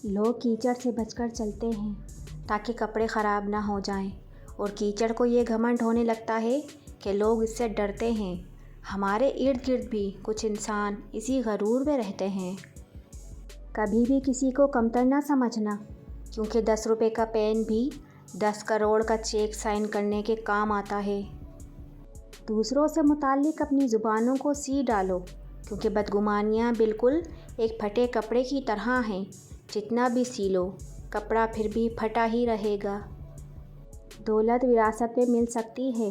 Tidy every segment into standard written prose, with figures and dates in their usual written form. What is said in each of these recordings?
لوگ کیچڑ سے بچ کر چلتے ہیں تاکہ کپڑے خراب نہ ہو جائیں، اور کیچڑ کو یہ گھمنڈ ہونے لگتا ہے کہ لوگ اس سے ڈرتے ہیں۔ ہمارے ارد گرد بھی کچھ انسان اسی غرور میں رہتے ہیں۔ کبھی بھی کسی کو کمتر نہ سمجھنا، کیونکہ 10 روپے کا پین بھی 10 کروڑ کا چیک سائن کرنے کے کام آتا ہے۔ دوسروں سے متعلق اپنی زبانوں کو سی ڈالو، کیونکہ بدگمانیاں بالکل ایک پھٹے کپڑے کی طرح ہیں، جتنا بھی سی لو کپڑا پھر بھی پھٹا ہی رہے گا۔ دولت وراثت میں مل سکتی ہے،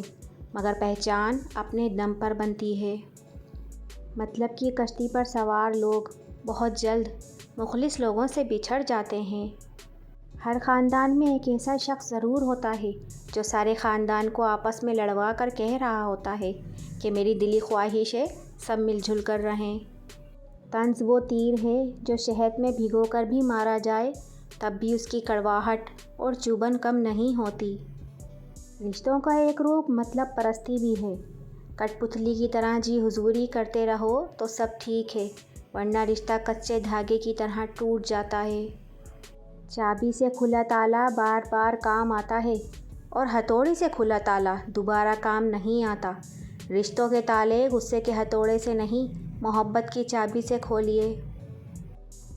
مگر پہچان اپنے دم پر بنتی ہے۔ مطلب کی کشتی پر سوار لوگ بہت جلد مخلص لوگوں سے بچھڑ جاتے ہیں۔ ہر خاندان میں ایک ایسا شخص ضرور ہوتا ہے جو سارے خاندان کو آپس میں لڑوا کر کہہ رہا ہوتا ہے کہ میری دلی خواہش ہے سب مل جل کر رہیں۔ طنز وہ تیر ہے جو شہد میں بھگو کر بھی مارا جائے تب بھی اس کی کڑواہٹ اور چبھن کم نہیں ہوتی۔ رشتوں کا ایک روپ مطلب پرستی بھی ہے۔ کٹ پتلی کی طرح جی حضوری کرتے رہو تو سب ٹھیک ہے، ورنہ رشتہ کچے دھاگے کی طرح ٹوٹ جاتا ہے۔ چابی سے کھلا تالا بار بار کام آتا ہے، اور ہتھوڑی سے کھلا تالا دوبارہ کام نہیں آتا۔ رشتوں کے تالے غصے کے ہتھوڑے سے نہیں، محبت کی چابی سے کھولیے۔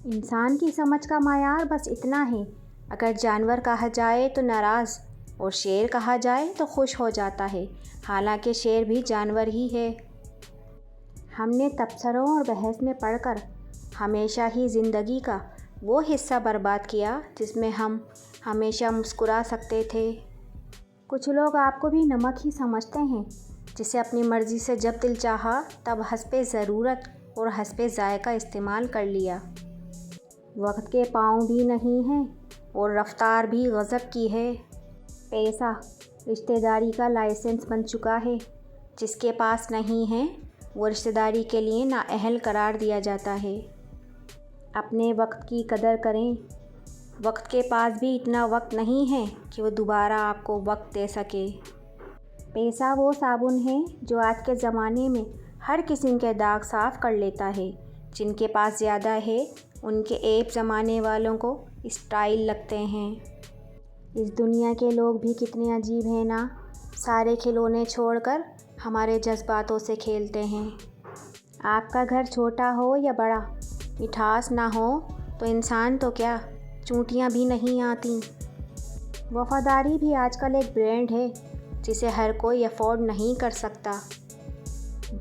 انسان کی سمجھ کا معیار بس اتنا ہے، اگر جانور کہا جائے تو ناراض اور شیر کہا جائے تو خوش ہو جاتا ہے، حالانکہ شیر بھی جانور ہی ہے۔ ہم نے تبصروں اور بحث میں پڑھ کر ہمیشہ ہی زندگی کا وہ حصہ برباد کیا جس میں ہم ہمیشہ مسکرا سکتے تھے۔ کچھ لوگ آپ کو بھی نمک ہی سمجھتے ہیں، جسے اپنی مرضی سے جب دل چاہا تب حسب ضرورت اور حسب ذائقہ استعمال کر لیا۔ وقت کے پاؤں بھی نہیں ہیں اور رفتار بھی غضب کی ہے۔ پیسہ رشتہ داری کا لائسنس بن چکا ہے، جس کے پاس نہیں ہے وہ رشتہ داری کے لیے نااہل قرار دیا جاتا ہے۔ اپنے وقت کی قدر کریں، وقت کے پاس بھی اتنا وقت نہیں ہے کہ وہ دوبارہ آپ کو وقت دے سکے۔ پیسہ وہ صابن ہے جو آج کے زمانے میں ہر قسم کے داغ صاف کر لیتا ہے۔ جن کے پاس زیادہ ہے ان کے عیب زمانے والوں کو اسٹائل لگتے ہیں۔ اس دنیا کے لوگ بھی کتنے عجیب ہیں نا، سارے کھلونے چھوڑ کر ہمارے جذباتوں سے کھیلتے ہیں۔ آپ کا گھر چھوٹا ہو یا بڑا، مٹھاس نہ ہو تو انسان تو کیا چونٹیاں بھی نہیں آتیں۔ وفاداری بھی آج کل ایک برانڈ ہے جسے ہر کوئی افورڈ نہیں کر سکتا۔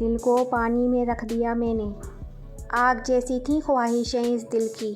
دل کو پانی میں رکھ دیا میں نے، آگ جیسی تھیں خواہشیں اس دل کی۔